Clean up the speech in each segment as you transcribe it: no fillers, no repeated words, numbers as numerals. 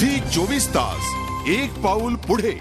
Zee 24 तास एक पाऊल पुढे।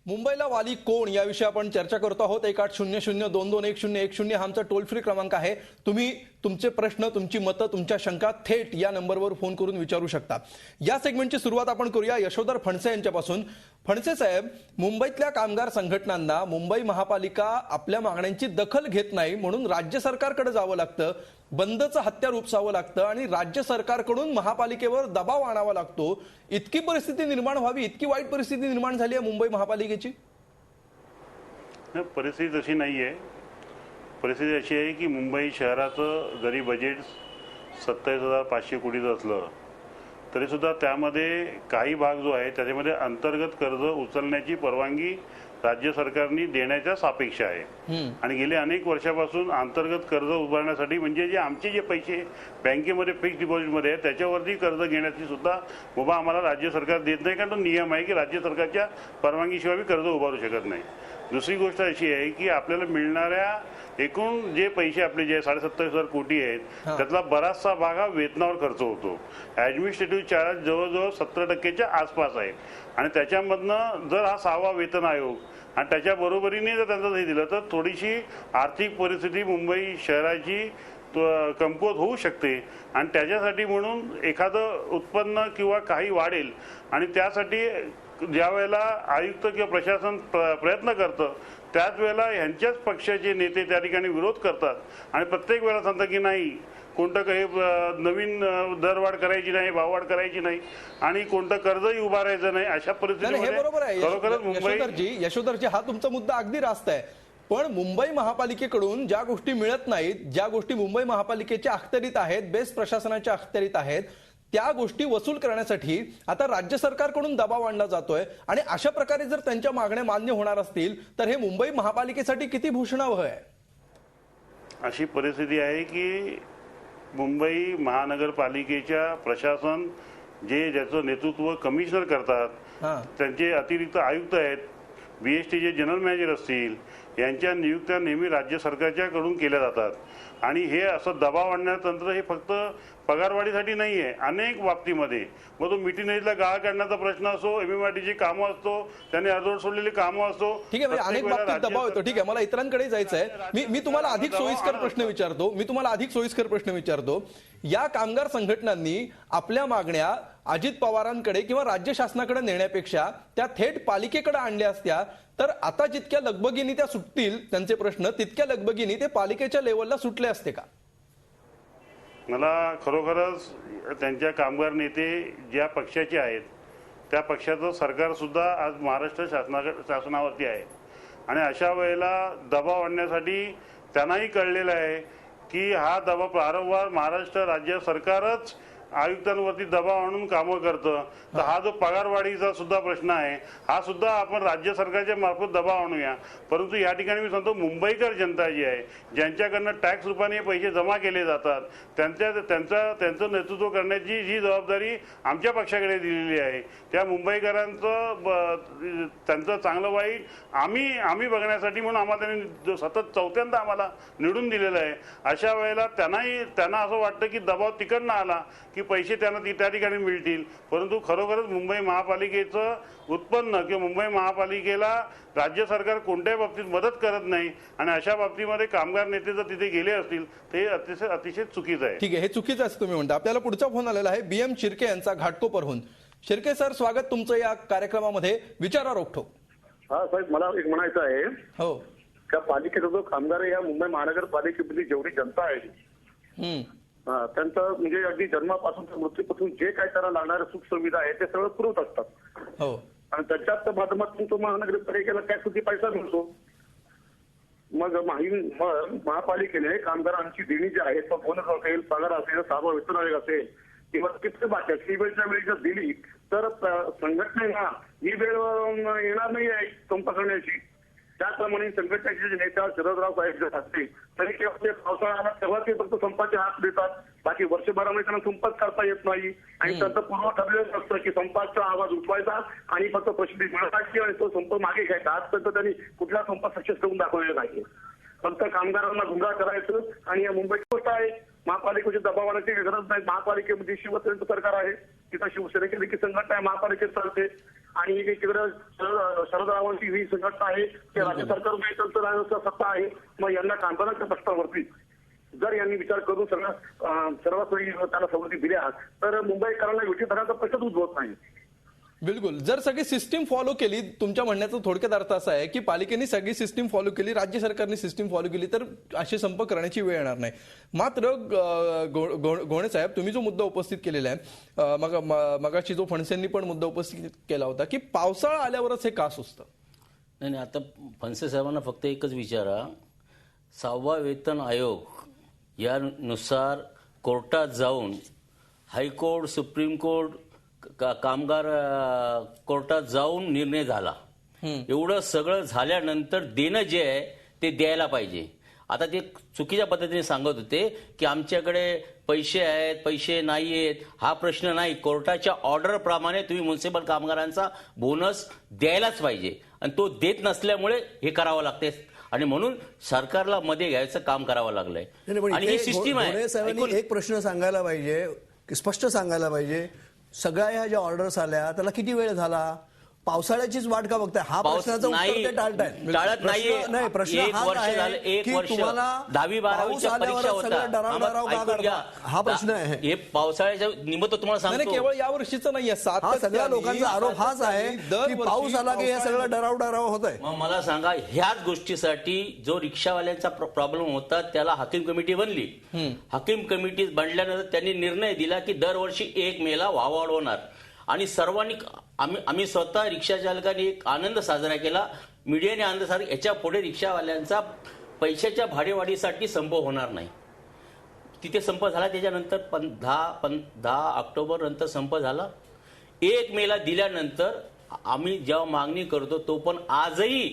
मुंबईला वाली कोण याविषयी आपण चर्चा करतो आहोत। 1800221010 हा आमचा टोल फ्री क्रमांक आहे। तुम्ही तुमचे प्रश्न, तुमची मतं, तुमच्या शंका थेट या नंबरवर फोन करून विचारू शकता। या सेगमेंटची सुरुवात आपण करूया यशोधर फणसे यांच्यापासून। फणसे साहेब, मुंबईतल्या कामगार संघटनांना मुंबई महापालिका आपल्या मागण्यांची दखल घेत नाही म्हणून राज्य सरकारकडे जावं लागतं, बंदचं हत्यार उपसावं लागतं आणि राज्य सरकारकडून महापालिकेवर दबाव आणावा लागतो। इतकी परिस्थिती निर्माण व्हावी, इतकी वाईट परिस्थिती निर्माण झाली आहे मुंबई महापालिकेची? परिस्थिती तशी नाहीये। परिस्थिती अशी आहे की मुंबई शहराचं जरी बजेट 27,500 कोटीचं असलं तरी सुद्धा त्यामध्ये काही भाग जो आहे त्याच्यामध्ये अंतर्गत कर्ज उचलण्याची परवानगी राज्य सरकारने देण्याच्या सापेक्ष आहे। आणि गेले अनेक वर्षापासून अंतर्गत कर्ज उभारण्यासाठी म्हणजे जे आमचे जे पैसे बँकेमध्ये फिक्स डिपॉझिटमध्ये आहे त्याच्यावरती कर्ज घेण्याची सुद्धा मुभा आम्हाला राज्य सरकार देत नाही, कारण तो नियम आहे की राज्य सरकारच्या परवानगीशिवाय कर्ज उभारू शकत नाही। दुसरी गोष्ट अशी आहे की आपल्याला मिळणाऱ्या एकूण जे पैसे आपले जे 27,500 कोटी आहेत त्यातला बराचसा भाग हा वेतनावर खर्च होतो। ऍडमिनिस्ट्रेटिव्ह चार्ज जवळजवळ 70% आसपास आहे आणि त्याच्यामधनं जर हा 6वा वेतन आयोग आणि त्याच्या बरोबरीने जर त्यांचं हे दिलं तर थोडीशी आर्थिक परिस्थिती मुंबई शहराची कमकुवत होऊ शकते आणि त्याच्यासाठी म्हणून एखादं उत्पन्न किंवा काही वाढेल आणि त्यासाठी ज्या वेळेला आयुक्त किंवा प्रशासन प्रयत्न करतं त्याच वेळेला ह्यांच्याच पक्षाचे नेते त्या ठिकाणी विरोध करतात आणि प्रत्येक वेळेला सांगतात की नाही कोणतं काही नवीन दरवाढ करायची नाही, भाववाढ करायची नाही आणि कोणतं कर्जही उभारायचं नाही। अशा परिस्थितीमध्ये खरोखरच मुंबई यशोधरजी हा तुमचा मुद्दा अगदी रास्त आहे, पण मुंबई महापालिकेकडून ज्या गोष्टी मिळत नाहीत, ज्या गोष्टी मुंबई महापालिकेच्या अखत्यारीत आहेत, बेस्ट प्रशासनाच्या अखत्यारीत आहेत, त्या गोष्टी वसूल करण्यासाठी आता राज्य सरकारकडून दबाव आणला जातोय आणि अशा प्रकारे जर त्यांच्या मागण्या मान्य होणार असतील तर हे मुंबई महापालिकेसाठी किती भूषणावह आहे। अशी परिस्थिती आहे की मुंबई महानगरपालिकेच्या प्रशासन जे ज्याचं नेतृत्व कमिशनर करतात, त्यांचे अतिरिक्त आयुक्त आहेत, बीएसटीचे जनरल मॅनेजर असतील, यांच्या नियुक्त्या नेहमी राज्य सरकारच्याकडून केल्या जातात आणि हे असं दबाव आणण्याचं तंत्र हे फक्त पगारवाढीसाठी नाही आहे, अनेक बाबतीमध्ये मग तो मिटिनेजला गाळा काढण्याचा प्रश्न असो, एमएमआरटीची कामं असतो, त्यांनी अर्धवट सोडलेली कामं असो, ठीक आहे, अनेक बाबतीत दबाव येतो। ठीक आहे, मला इतरांकडे जायचं आहे। मी तुम्हाला अधिक सोयीस्कर प्रश्न विचारतो। या कामगार संघटनांनी आपल्या मागण्या अजित पवारांकडे किंवा राज्य शासनाकडे नेण्यापेक्षा त्या थेट पालिकेकडे आणल्या असत्या तर आता जितक्या लगबगीने त्या सुटतील त्यांचे प्रश्न तितक्या लगबगीने ते पालिकेच्या लेवलला सुटले असते का? मला खरोखरच त्यांच्या कामगार नेते ज्या पक्षाचे आहेत त्या पक्षाचं सरकार सुद्धा आज महाराष्ट्र शासनावरती आहे आणि अशा वेळेला दबाव आणण्यासाठी त्यांनाही कळलेलं आहे की हा दबाव वारंवार महाराष्ट्र राज्य सरकारच आयुक्तांवरती दबाव आणून कामं करतं, तर हा जो पगारवाढीचा सुद्धा प्रश्न आहे हा सुद्धा आपण राज्य सरकारच्या मार्फत दबाव आणूया। परंतु या ठिकाणी मी सांगतो मुंबईकर जनता जी आहे ज्यांच्याकडनं टॅक्स रूपाने पैसे जमा केले जातात त्यांचं नेतृत्व करण्याची जी जबाबदारी आमच्या पक्षाकडे दिलेली आहे त्या मुंबईकरांचं त्यांचं चांगलं वाईट आम्ही बघण्यासाठी म्हणून आम्हाला त्यांनी सतत 4थ्यांदा आम्हाला निवडून दिलेलं आहे। अशा वेळेला त्यांना असं वाटतं की दबाव तिकडनं आला की पैसे त्यांना त्या ठिकाणी मिळतील, परंतु खरोखरच मुंबई महापालिकेचं उत्पन्न किंवा मुंबई महापालिकेला राज्य सरकार कोणत्याही बाबतीत मदत करत नाही आणि अशा बाबतीमध्ये कामगार नेते जर तिथे गेले असतील ते अतिशय चुकीचं आहे। ठीक आहे, हे चुकीचं असं तुम्ही म्हणता। आपल्याला पुढचा फोन आलेला आहे बीएम शिर्के यांचा घाटकोपरहून। शिर्के सर, स्वागत तुमचं या कार्यक्रमामध्ये। विचारा रोखठोक। हा साहेब, मला एक म्हणायचं आहे हो त्या पालिकेचा जो कामगार आहे या मुंबई महानगरपालिकेमध्ये जेवढी जनता आहे त्यांचं म्हणजे अगदी जन्मापासून मृत्यूपासून जे काय त्याला लागणारे सुख सुविधा आहे ते सगळं पुरवत असतात हो आणि त्याच्यात माध्यमातून तो महानगरपालिकेला काय किती पैसा मिळतो। मग महापालिकेने कामगारांची देणी जी आहे तो बोनस असेल, पगार असेल, 6वा वेतन आयोग असेल किंवा किती बाकी ही वेळच्या वेळी जर दिली तर संघटनेला ही वेळ येणार नाही आहे संप करण्याची। त्याप्रमाणे संघटनेचे जे नेता शरदराव साहेब जर असतील तरी केवळ ते पावसाळा आला तेव्हा ते फक्त संपाचे हात देतात, बाकी वर्षभरामध्ये त्यांना संपाच करता येत नाही आणि त्यांचं पूर्व ठरलेलं असतं की संपाचा आवाज उठवायचा आणि फक्त प्रसिद्धी मिळवायची आणि तो संप मागे घ्यायचा। आजपर्यंत त्यांनी कुठला संप सक्सेस करून दाखवलेला नाही फक्त कामगारांना गुंडाळ करायचं आणि या मुंबईची गोष्ट आहे. महापालिकेची दबाव आणण्याची गरज नाही. महापालिकेमध्ये शिवसेनेचं सरकार आहे, तिथं शिवसेनेची देखील संघटना आहे, महापालिकेत चालते. आणि इकडे शरदरावांची ही संघटना आहे, ते राज्य सरकारमध्ये त्यांचं सत्ता आहे. मग यांना कामगारांच्या प्रश्नावरती जर यांनी विचार करून सर्व सोयी त्याला सवलती दिल्या तर मुंबईकरांना युती धरण्याचा प्रश्नच उद्भवत नाही. बिलकुल. जर सगळी सिस्टीम फॉलो केली, तुमच्या म्हणण्याचा थोडक्यात अर्थ असा आहे की पालिकेने सगळी सिस्टीम फॉलो केली, राज्य सरकारने सिस्टीम फॉलो केली तर असे संप करण्याची वेळ येणार नाही. मात्र गोणे साहेब, तुम्ही जो मुद्दा उपस्थित केलेला आहे, मगाशी जो फणसेंनी पण मुद्दा उपस्थित केला होता की पावसाळा आल्यावरच हे का सुचतं. नाही, आता फणसे साहेबांना फक्त एकच विचारा, 6वा वेतन आयोग यानुसार कोर्टात जाऊन हायकोर्ट, सुप्रीम कोर्ट, कामगार कोर्टात जाऊन निर्णय झाला. एवढं सगळं झाल्यानंतर देणं जे आहे ते द्यायला पाहिजे. आता ते चुकीच्या पद्धतीने सांगत होते की आमच्याकडे पैसे आहेत, पैसे नाही आहेत, हा प्रश्न नाही. कोर्टाच्या ऑर्डर प्रमाणे तुम्ही म्युन्सिपल कामगारांचा बोनस द्यायलाच पाहिजे आणि तो देत नसल्यामुळे हे करावं लागते आणि म्हणून सरकारला मध्ये घ्यायचं काम करावं लागलंय. आणि ही सिस्टीम आहे. एक प्रश्न सांगायला पाहिजे, स्पष्ट सांगायला पाहिजे, सगळ्या ह्या ज्या ऑर्डर्स आल्या त्याला किती वेळ झाला? पावसाळ्याचीच वाट का बघताय? हा प्रश्नाचं उत्तर ते टाळत नाही. प्रश्न हाच आहे की तुम्हाला 10वी-12वीच्या परीक्षा होत्या, हा प्रश्न आहे. हे पावसाळ्याच्या निमित्त तुम्हाला सांगतो, केवळ या वर्षीचं नाहीये, हा सगळ्या लोकांचा आरोप हाच आहे की पाऊस आला की हे सगळं डराव होत आहे. मग मला सांगा, ह्याच गोष्टीसाठी जो रिक्षावाल्यांचा प्रॉब्लेम होता त्याला हाकीम कमिटी बनली. हाकीम कमिटी बनल्यानंतर त्यांनी निर्णय दिला की दरवर्षी 1 मेला वाढवणार आणि सर्वांनी आम्ही स्वतः रिक्षा चालकांनी एक आनंद साजरा केला, मीडियाने आनंद साजरा. याच्या पुढे रिक्षावाल्यांचा पैशाच्या भाडेवाढीसाठी संप होणार नाही. तिथे संप झाला. त्याच्यानंतर 10 ऑक्टोबर नंतर संप झाला. 1 मेला दिल्यानंतर आम्ही जेव्हा मागणी करतो तो पण आजही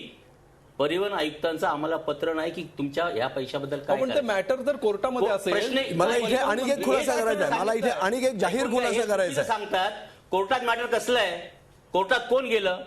परिवहन आयुक्तांचं आम्हाला पत्र नाही की तुमच्या या पैशाबद्दल काय. पण ते मॅटर जर कोर्टामध्ये असेल. मला इथे आणि एक खुलासा करायचा आहे, मला इथे आणि एक जाहीर खुलासा करायचा आहे. सांगतात कोर्टात मॅटर कसलं आहे, कोर्टात कोण गेलं?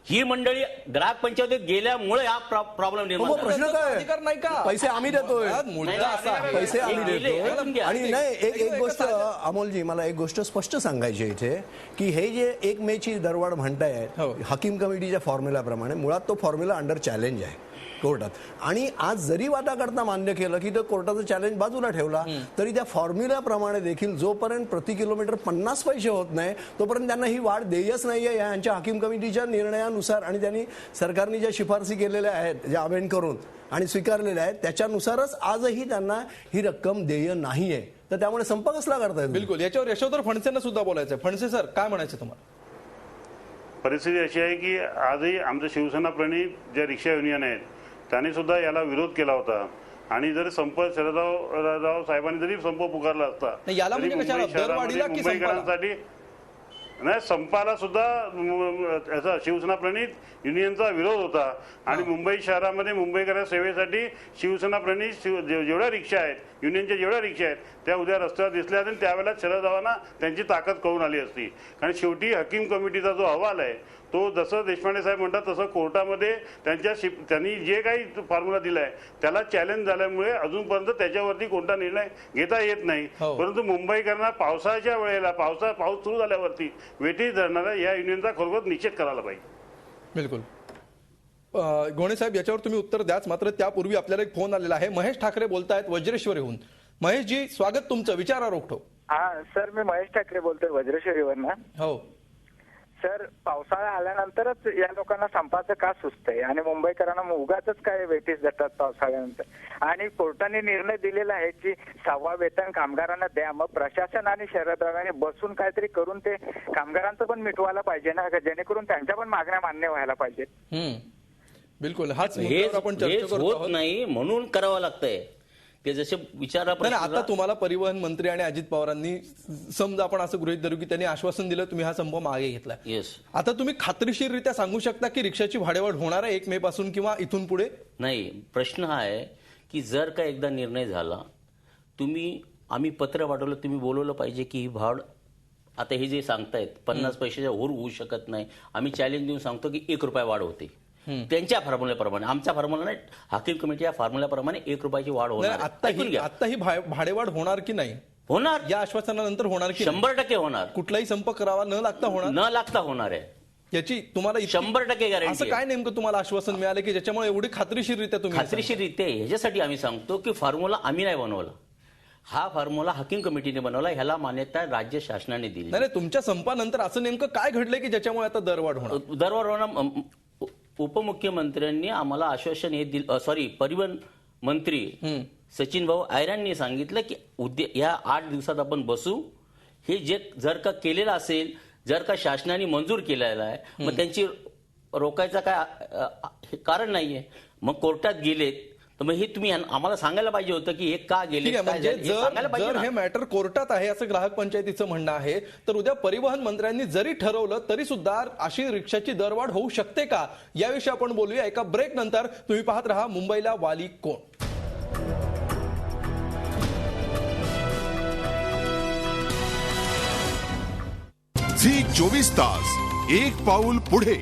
ही मंडळी ग्राहक पंचायतीत गेल्यामुळे हा प्रॉब्लेम निर्माण झाला. प्रश्न काय अधिकार नाही का? पैसे आम्ही देतोय, मुद्दा असा आहे. पैसे आम्ही देतो. आणि नाही, एक गोष्ट अमोलजी, मला एक गोष्ट स्पष्ट सांगायची आहे इथे की हे जे 1 मेची दरवाढ म्हणताय हाकीम कमिटीच्या फॉर्म्युलाप्रमाणे, मुळात तो फॉर्म्युला अंडर चॅलेंज आहे कोर्टात. आणि आज जरी वाटाघाटना मान्य केलं की तो कोर्टाचं चॅलेंज बाजूला ठेवला तरी त्या फॉर्म्युल्याप्रमाणे देखील जोपर्यंत प्रति किलोमीटर 50 पैसे होत नाही तोपर्यंत त्यांना ही वाढ देयच नाहीये यांच्या हाकीम कमिटीच्या निर्णयानुसार. आणि त्यांनी सरकारने ज्या शिफारसी केलेल्या आहेत, ज्या अमेंड करून आणि स्वीकारलेल्या आहेत त्याच्यानुसारच आजही त्यांना ही रक्कम देय नाहीये. तर त्यामुळे संप कसला करतायत? बिलकुल. याच्यावर यशोधर फणसेंना सुद्धा बोलायचं आहे. फणसे सर, काय म्हणायचं तुम्हाला? परिस्थिती अशी आहे की आजही आमच्या शिवसेना प्रणीत ज्या रिक्षा युनियन आहेत त्यांनी सुद्धा याला विरोध केला होता. आणि जरी संप शरदराव साहेबांनी जरी संप पुकारला असता याला तरी म्हणजे मुंबई शहरामध्ये मुंबईकरांसाठी नाही, संपाला सुद्धा याचा शिवसेना प्रणीत युनियनचा विरोध होता. आणि मुंबई शहरामध्ये मुंबईकरांच्या सेवेसाठी शिवसेना प्रणीत जेवढ्या रिक्षा आहेत, युनियनच्या जेवढ्या रिक्षा आहेत त्या उद्या रस्त्यावर दिसल्या आणि त्यावेळेला शरदरावांना त्यांची ताकद कळून आली असती. कारण शेवटी हाकीम कमिटीचा जो अहवाल आहे तो जसं देशपांडे साहेब म्हणतात तसं कोर्टामध्ये त्यांनी जे काही फॉर्म्युला दिलाय त्याला चॅलेंज झाल्यामुळे अजूनपर्यंत त्याच्यावरती कोणता निर्णय घेता येत नाही. परंतु मुंबईकरांना पावसाच्या वेळेला पाऊस सुरू झाल्यावरती वेटीस धरणारा या युनियनचा खरोखर निषेध करायला पाहिजे. बिलकुल. गोणे साहेब, याच्यावर तुम्ही उत्तर द्याच. मात्र त्यापूर्वी आपल्याला एक फोन आलेला आहे. महेश ठाकरे बोलतायत वज्रेश्वरीहून. महेशजी, स्वागत तुमचं. विचारा रोखठोक. हा सर, मी महेश ठाकरे बोलतोय वज्रेश्वरीवरनं. हो सर, पावसाळा आल्यानंतरच या लोकांना संपाचं का सुचतंय आणि मुंबईकरांना उगाचच काय वेटीस जातात पावसाळ्यानंतर. आणि कोर्टाने निर्णय दिलेला आहे की 6वा वेतन कामगारांना द्या. मग प्रशासन आणि शरदरावांनी बसून काहीतरी करून ते कामगारांचं पण मिटवायला पाहिजे ना, जेणेकरून त्यांच्या पण मागण्या मान्य व्हायला पाहिजेत. बिलकुल. हाच आपण चर्चा होत नाही म्हणून करावं लागतंय ते जसे विचारा. आता तुम्हाला परिवहन मंत्री आणि अजित पवारांनी, समजा आपण असं गृहीत धरू की त्यांनी आश्वासन दिलं, तुम्ही हा संप मागे घेतला. आता तुम्ही खात्रीशीररित्या सांगू शकता की रिक्षाची भाडेवाढ होणार आहे 1 मे पासून किंवा इथून पुढे? नाही, प्रश्न हा आहे की जर का एकदा निर्णय झाला, आम्ही पत्र पाठवलं, तुम्ही बोलवलं पाहिजे की ही भाड आता हे जे सांगतायत 50 पैशाच्या वर होऊ शकत नाही. आम्ही चॅलेंज देऊन सांगतो की 1 रुपया वाढ होते. त्यांच्या फॉर्म्युल्याप्रमाणे, आमच्या फॉर्म्युला नाही, हाकीम कमिटी या फॉर्म्युल्याप्रमाणे 1 रुपयाची वाढ होणार आहे. ऐकून घ्या. आत्ताही भाडेवाढ होणार की नाही? होणार. या आश्वासनानंतर होणार की नाही? 100% होणार. कुठलाही संप करावा न लागता होणार? न लागता होणार आहे. याची तुम्हाला 100% गॅरंटी. असं काय नेमकं तुम्हाला आश्वासन मिळालं की ज्याच्यामुळे एवढी खात्रीशीररित्या तुम्ही खात्रीशीररित्या ह्याच्यासाठी आम्ही सांगतो की फॉर्म्युला आम्ही नाही बनवला, हा फॉर्म्युला हाकीम कमिटीने बनवला, ह्याला मान्यता राज्य शासनाने दिली. नाही, तुमच्या संपानंतर असं नेमकं काय घडलंय की ज्याच्यामुळे आता दरवाढ होणार? दरवाढ होणार. उपमुख्यमंत्र्यांनी आम्हाला आश्वासन हे दिलं, सॉरी, परिवहन मंत्री सचिन भाऊ आयरांनी सांगितलं की उद्या या 8 दिवसात आपण बसू, हे जे जर का केलेलं असेल, जर का शासनाने मंजूर केलेला आहे, मग त्यांची रोकायचं काय कारण नाहीये. मग कोर्टात गेलेत तर मग हे तुम्ही आम्हाला सांगायला पाहिजे होतं की हे का गेले. म्हणजे जर हे मॅटर कोर्टात आहे असं ग्राहक पंचायतीचं म्हणणं आहे, तर उद्या परिवहन मंत्र्यांनी जरी ठरवलं तरी सुद्धा अशी रिक्षाची दरवाढ होऊ शकते का, याविषयी आपण बोलूया एका ब्रेक नंतर. तुम्ही पाहत रहा मुंबईला वाली कोण. झी 24 तास, एक पाऊल पुढे.